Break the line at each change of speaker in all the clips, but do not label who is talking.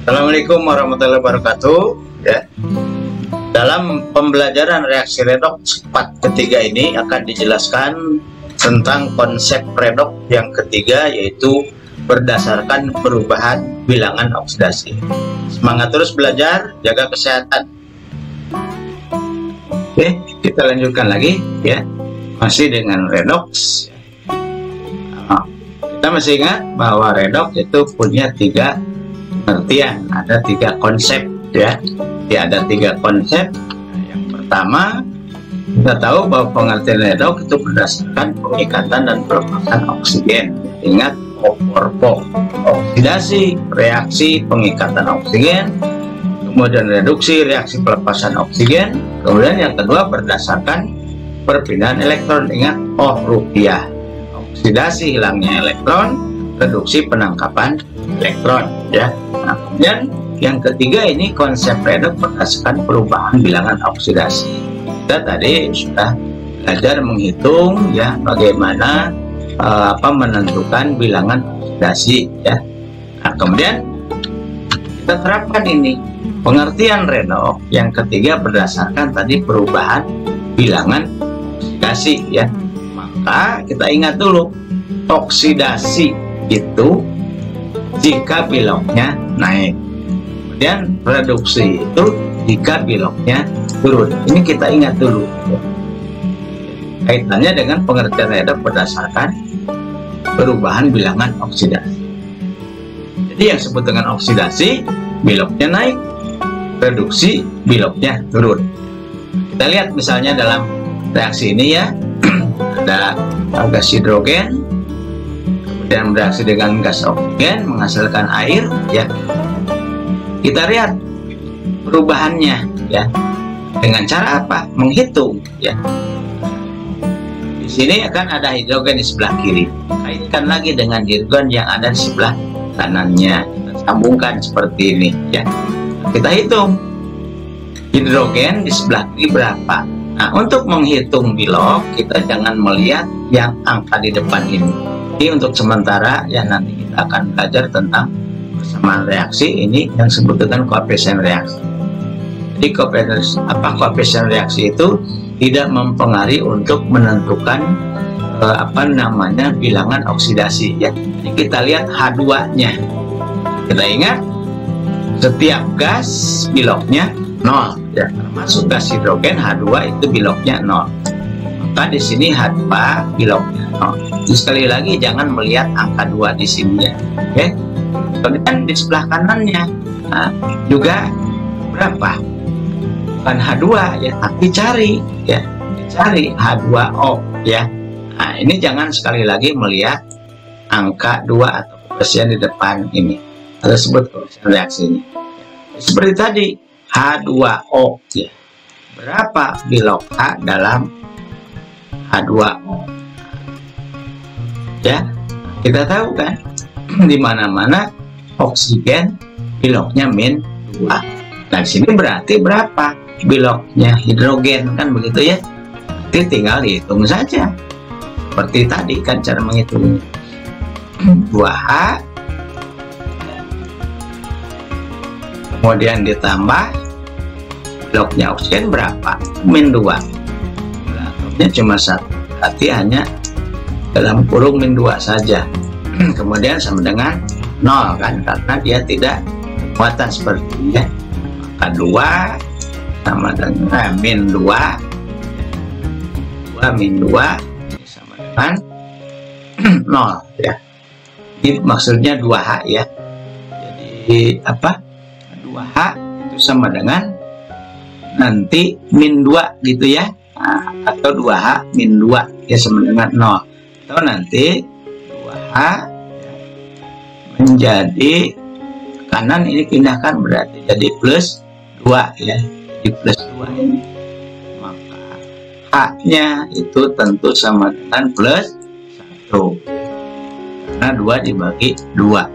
Assalamualaikum warahmatullahi wabarakatuh. Ya. Dalam pembelajaran reaksi redoks part ketiga ini akan dijelaskan tentang konsep redoks yang ketiga, yaitu berdasarkan perubahan bilangan oksidasi. Semangat terus belajar, jaga kesehatan. Oke, kita lanjutkan lagi ya. Masih dengan redoks. Kita masih ingat bahwa redoks itu punya tiga pengertian, ada tiga konsep ya. Ada tiga konsep. Yang pertama, kita tahu bahwa pengertian redoks itu berdasarkan pengikatan dan pelepasan oksigen. Ingat POP, oksidasi, reaksi pengikatan oksigen, kemudian reduksi, reaksi pelepasan oksigen, kemudian yang kedua berdasarkan perpindahan elektron. Ingat rupiah, oksidasi hilangnya elektron, reduksi penangkapan elektron ya. Nah, kemudian yang ketiga ini konsep redoks berdasarkan perubahan bilangan oksidasi. Kita tadi sudah belajar menghitung ya bagaimana menentukan bilangan oksidasi ya. Nah, kemudian kita terapkan ini pengertian redoks yang ketiga berdasarkan tadi perubahan bilangan oksidasi ya. Maka kita ingat dulu, oksidasi itu jika biloknya naik, kemudian reduksi itu jika biloknya turun. Ini kita ingat dulu kaitannya dengan pengertian redoks berdasarkan perubahan bilangan oksidasi. Jadi yang disebut dengan oksidasi, biloknya naik, reduksi, biloknya turun. Kita lihat misalnya dalam reaksi ini ya, ada gas hidrogen kemudian bereaksi dengan gas oksigen menghasilkan air ya. Kita lihat perubahannya ya dengan cara apa? Menghitung ya. Di sini akan ada hidrogen di sebelah kiri, kaitkan lagi dengan hidrogen yang ada di sebelah kanannya, kita sambungkan seperti ini ya. Kita hitung hidrogen di sebelah kiri berapa. Nah, untuk menghitung bilok kita jangan melihat yang angka di depan ini. Jadi untuk sementara ya, nanti kita akan belajar tentang persamaan reaksi ini yang disebut dengan koefisien reaksi. Jadi koefisien reaksi itu tidak mempengaruhi untuk menentukan bilangan oksidasi ya. Jadi kita lihat H2-nya. Kita ingat setiap gas biloknya 0 ya, termasuk gas hidrogen H2 itu biloknya 0. Maka di sini H2 biloknya 0. Jadi sekali lagi jangan melihat angka 2 di sini ya. Oke. Kemudian di sebelah kanannya juga berapa? Bukan H2 ya, tapi dicari H2O ya. Nah, ini jangan sekali lagi melihat angka 2 atau koefisien di depan ini. Kita sebut koefisien reaksi ini. Seperti tadi H2O ya. Berapa bilok H dalam H2O? Ya, kita tahu kan di mana-mana oksigen biloknya -2. Nah, di sini berarti berapa biloknya hidrogen kan begitu ya. Nanti tinggal dihitung saja. Seperti tadi kan cara menghitungnya. 2H kemudian ditambah biloknya oksigen berapa? -2. Biloknya cuma 1, berarti hanya dalam kurung -2 saja. Kemudian sama dengan 0 kan, karena dia tidak muatan seperti ini ya. Maka 2 sama dengan -2, 2 sama dengan 0 ya. Ini maksudnya 2H ya. Jadi 2H itu sama dengan nanti -2 gitu ya. Atau 2H -2 ya sama dengan 0. Atau nanti 2H menjadi kanan ini pindahkan berarti jadi +2 ya. Jadi +2 ini. Maka H-nya itu tentu sama dengan +1. Karena 2 dibagi 2.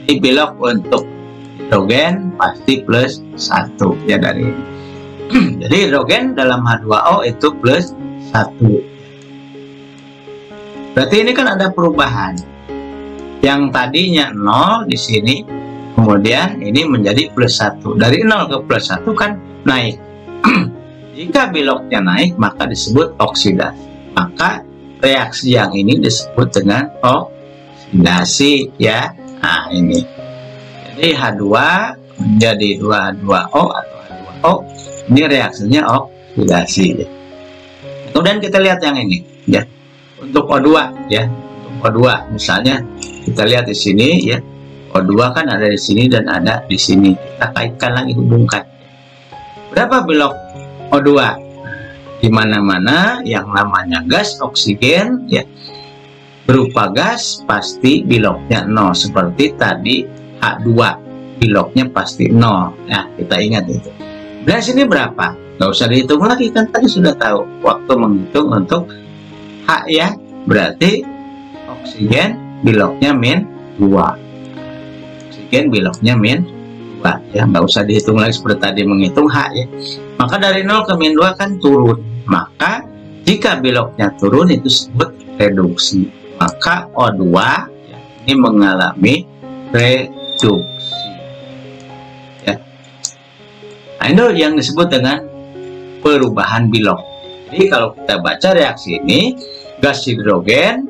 Jadi bilok untuk hidrogen pasti +1 ya dari ini. Jadi hidrogen dalam H2O itu +1. Berarti ini kan ada perubahan. Yang tadinya 0 di sini kemudian ini menjadi +1. Dari 0 ke +1 kan naik. Jika beloknya naik maka disebut oksidasi. Maka reaksi yang ini disebut dengan oksidasi ya. Nah ini. Jadi H2 menjadi 2H2O atau H2O. Ini reaksinya oksidasi. Kemudian kita lihat yang ini ya. Untuk O2 ya. Untuk O2 misalnya kita lihat di sini ya. O2 kan ada di sini dan ada di sini. Kita kaitkan lagi, hubungkan. Berapa belok O2? Di mana-mana yang namanya gas oksigen ya berupa gas pasti beloknya 0, seperti tadi H2 beloknya pasti 0. Nah, kita ingat itu. Dan sini berapa? Nggak usah dihitung lagi, kan tadi sudah tahu waktu menghitung untuk H ya. Berarti oksigen beloknya -2. Oksigen beloknya -2 ya, nggak usah dihitung lagi seperti tadi menghitung H ya. Maka dari 0 ke -2 kan turun. Maka jika beloknya turun itu disebut reduksi. Maka O2 ya, ini mengalami reduksi ya. Nah, itu yang disebut dengan perubahan belok. Jadi kalau kita baca reaksi ini, gas hidrogen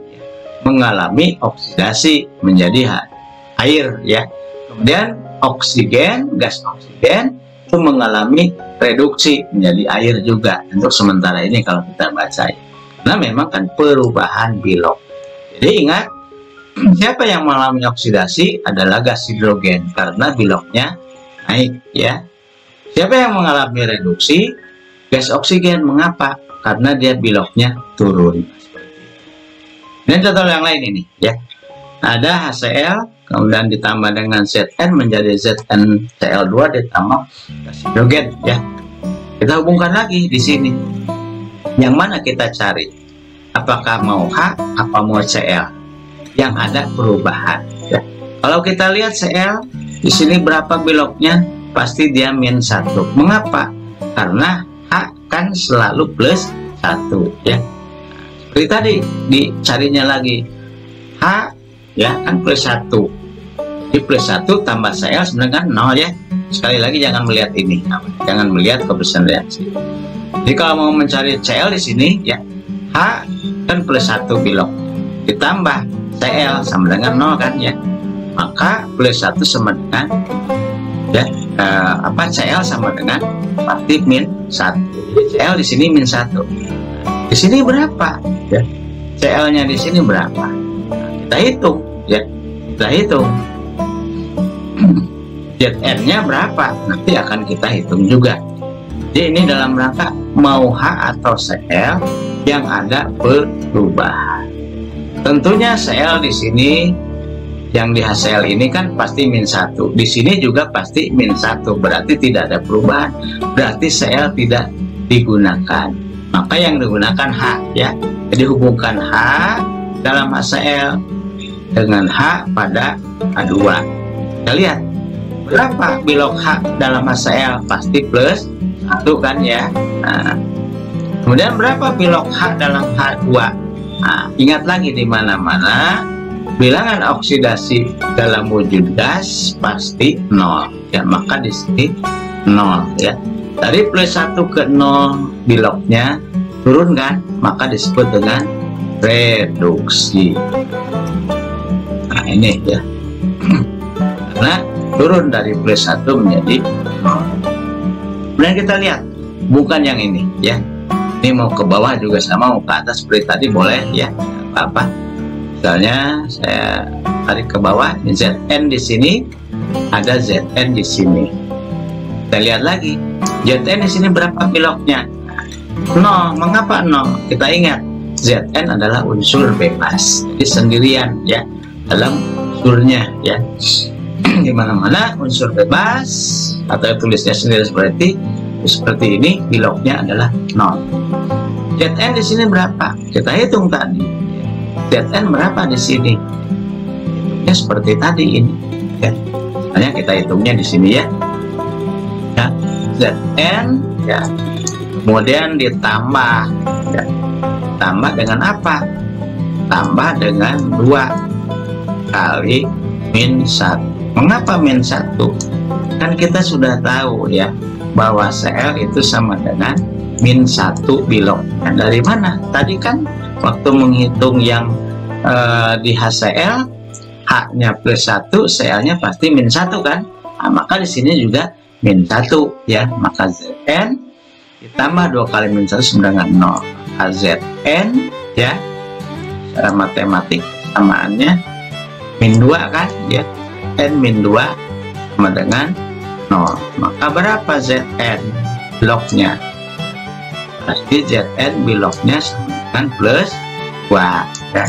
mengalami oksidasi menjadi air ya. Kemudian oksigen, gas oksigen itu mengalami reduksi menjadi air juga untuk sementara ini kalau kita baca ya. Nah memang kan perubahan belok. Jadi ingat, siapa yang mengalami oksidasi adalah gas hidrogen karena beloknya naik ya. Siapa yang mengalami reduksi? Gas oksigen. Mengapa? Karena dia beloknya turun. Dan contoh yang lain ini ya. Ada HCl kemudian ditambah dengan Zn menjadi ZnCl2 ditambah gas hidrogen ya. Kita hubungkan lagi di sini. Yang mana kita cari? Apakah mau H apa mau Cl? Yang ada perubahan ya. Kalau kita lihat Cl di sini berapa beloknya? Pasti dia -1. Mengapa? Karena H kan selalu +1 ya. Seperti tadi dicarinya lagi H ya kan +1. Jadi +1 tambah Cl sebenarnya kan 0 ya. Sekali lagi jangan melihat ini, jangan melihat kebersihan reaksi. Jadi kalau mau mencari Cl di sini ya, H kan +1 belok ditambah Cl sama dengan 0 kan ya. Maka +1 sama dengan ya Cl sama dengan pasti -1. Jadi Cl di sini -1. Di sini berapa ya? Cl-nya di sini berapa? Kita hitung ya, kita hitung Zn-nya berapa, nanti akan kita hitung juga. Jadi ini dalam rangka mau H atau Cl yang ada perubahan. Tentunya Cl di sini yang di HCl ini kan pasti -1, di sini juga pasti -1, berarti tidak ada perubahan, berarti Cl tidak digunakan, maka yang digunakan H ya. Jadi hubungkan H dalam HCl dengan H pada H2. Kita lihat berapa belok H dalam HCl, pasti +1 kan ya. Nah, kemudian berapa belok H dalam H2? Nah, ingat lagi di mana-mana bilangan oksidasi dalam wujud gas pasti 0 ya, maka di sini 0 ya. Dari +1 ke 0 beloknya turun kan, maka disebut dengan reduksi. Nah ini ya, karena turun dari +1 menjadi 0. Kemudian kita lihat bukan yang ini ya, ini mau ke bawah juga sama, mau ke atas seperti tadi boleh ya, apa-apa. Misalnya saya tarik ke bawah, Zn di sini, ada Zn di sini. Kita lihat lagi, Zn di sini berapa beloknya? 0. Mengapa 0? Kita ingat Zn adalah unsur bebas, jadi sendirian ya dalam unsurnya ya. Di mana-mana unsur bebas atau tulisnya sendiri seperti ini, beloknya adalah 0. Zn di sini berapa? Kita hitung tadi. Zn berapa di sini? Hitungnya seperti tadi ini ya. Hanya kita hitungnya di sini ya. Ya, Zn ya. Kemudian ditambah ya. Tambah dengan apa? Tambah dengan 2 kali -1 Mengapa -1? Kan kita sudah tahu ya bahwa Cl itu sama dengan -1 bilog. Nah, dari mana? Tadi kan waktu menghitung yang di HCl, H-nya +1, Cl-nya pasti -1 kan? Nah, maka di sini juga -1 ya. Maka Zn ditambah 2 kali -1 sama dengan 0. Maka Zn ya, secara matematik samaannya -2 kan ya. N-2 sama dengan 0. Maka berapa Zn bilognya? Pasti Zn bilognya sama dengan +2 ya.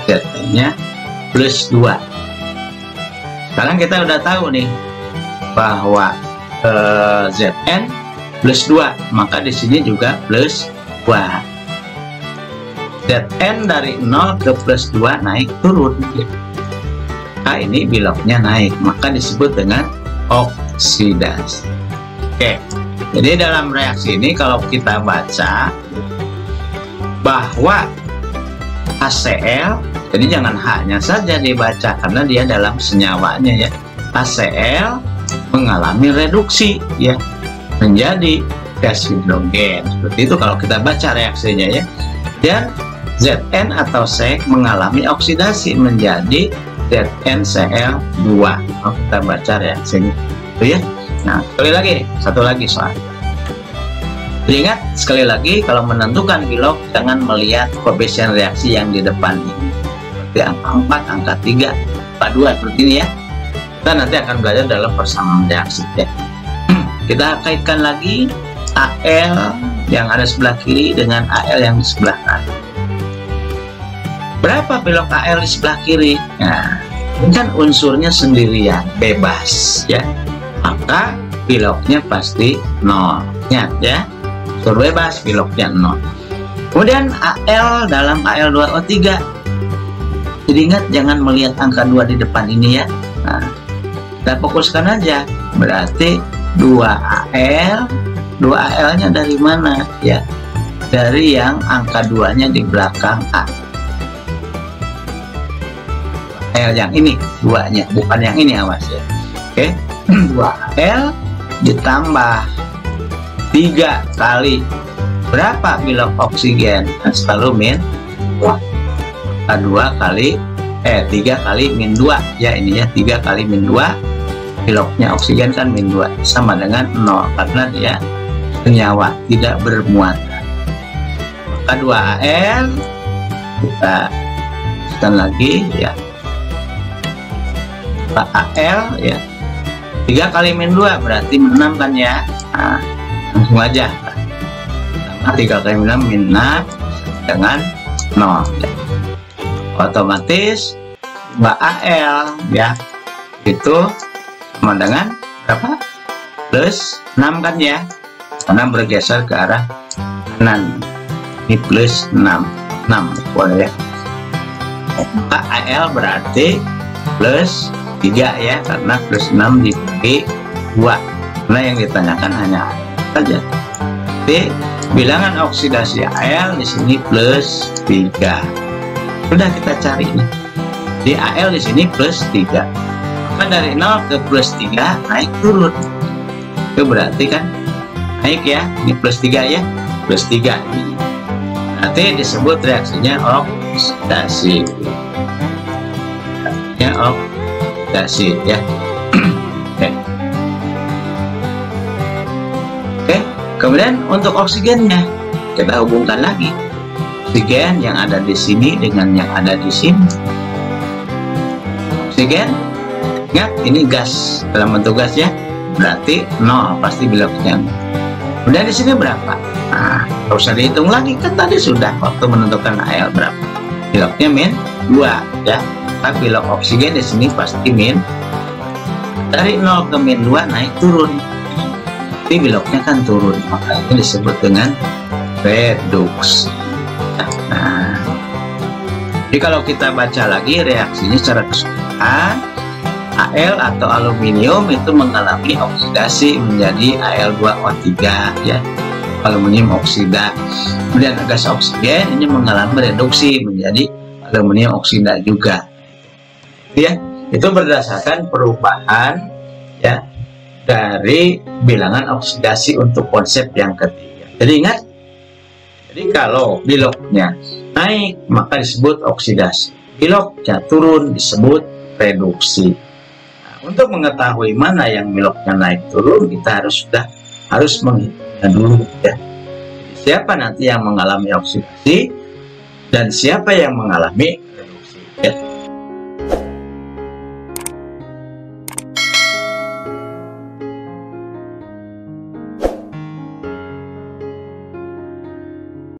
Zn-nya +2. Sekarang kita udah tahu nih bahwa Zn +2, maka di sini juga +2. Zn dari 0 ke +2 naik turun. Nah, ini bilognya naik, maka disebut dengan oksidasi. Oke, jadi dalam reaksi ini kalau kita baca bahwa HCl, jadi jangan H-nya saja dibaca karena dia dalam senyawanya ya. HCl mengalami reduksi ya menjadi gas hidrogen. Seperti itu kalau kita baca reaksinya ya. Dan Zn atau C mengalami oksidasi menjadi ZnCl2. Kalau kita baca reaksinya itu ya. Nah, sekali lagi, satu lagi soal. Ingat sekali lagi, kalau menentukan bilog jangan melihat koefisien reaksi yang di depan ini seperti angka 4, angka 3, angka 2 seperti ini ya. Kita nanti akan belajar dalam persamaan reaksi ya. Kita kaitkan lagi Al yang ada sebelah kiri dengan Al yang di sebelah kanan. Berapa bilog Al di sebelah kiri? Nah, ini kan unsurnya sendirian, bebas ya. Maka bilognya pasti 0. Ingat ya, unsur bebas bilognya 0. Kemudian Al dalam Al2O3. Jadi ingat jangan melihat angka 2 di depan ini ya. Nah, kita fokuskan aja. Berarti 2Al, 2Al-nya dari mana ya? Dari yang angka 2-nya di belakang A. Al yang ini 2-nya, bukan yang ini, awas ya. Oke, 2Al ditambah 3 kali berapa bilog oksigen? Nah, selalu min 2 kali 3 kali -2 ya, ininya 3 kali -2. Bilognya oksigen kan -2 sama dengan 0 karena dia senyawa tidak bermuatan. Maka 2Al kita tekan lagi ya, 2Al ya, 3 kali -2 berarti 6 kan ya. Nah, langsung aja 3 kali -6 dengan 0 ya. Otomatis 2Al ya itu sama dengan berapa? +6 kan ya, karena bergeser ke arah kanan. Ini +6 boleh ya. Maka Al berarti +3 ya, karena +6 dibagi 2, karena yang ditanyakan hanya saja. Jadi bilangan oksidasi Al di sini +3. Sudah kita cari nih. Di Al di sini +3. Maka dari 0 ke +3 naik turun. Itu berarti kan naik ya. Ini +3 ya. +3 ini. Berarti disebut reaksinya oksidasi. Ya, oksidasi ya. Oke. Kemudian untuk oksigennya kita hubungkan lagi. Oksigen yang ada di sini dengan yang ada di sini. Oksigen, ingat ini gas dalam bentuk gas ya, berarti 0 pasti bilognya. Kemudian di sini berapa? Nah, nggak usah dihitung lagi kan tadi sudah waktu menentukan Al berapa. Bilognya -2 ya. Maka bilog oksigen di sini pasti dari 0 ke -2 naik turun. Tapi bilognya kan turun, maka ini disebut dengan reduksi. Nah, jadi kalau kita baca lagi reaksinya secara keseluruhan, Al atau aluminium itu mengalami oksidasi menjadi Al2O3 ya, aluminium oksida. Kemudian gas oksigen ini mengalami reduksi menjadi aluminium oksida juga ya. itu berdasarkan perubahan ya dari bilangan oksidasi untuk konsep yang ketiga. Jadi ingat, jadi kalau biloknya naik maka disebut oksidasi, biloknya turun disebut reduksi. Nah, untuk mengetahui mana yang biloknya naik turun, kita harus menghitungnya dulu ya. Siapa nanti yang mengalami oksidasi dan siapa yang mengalami reduksi ya.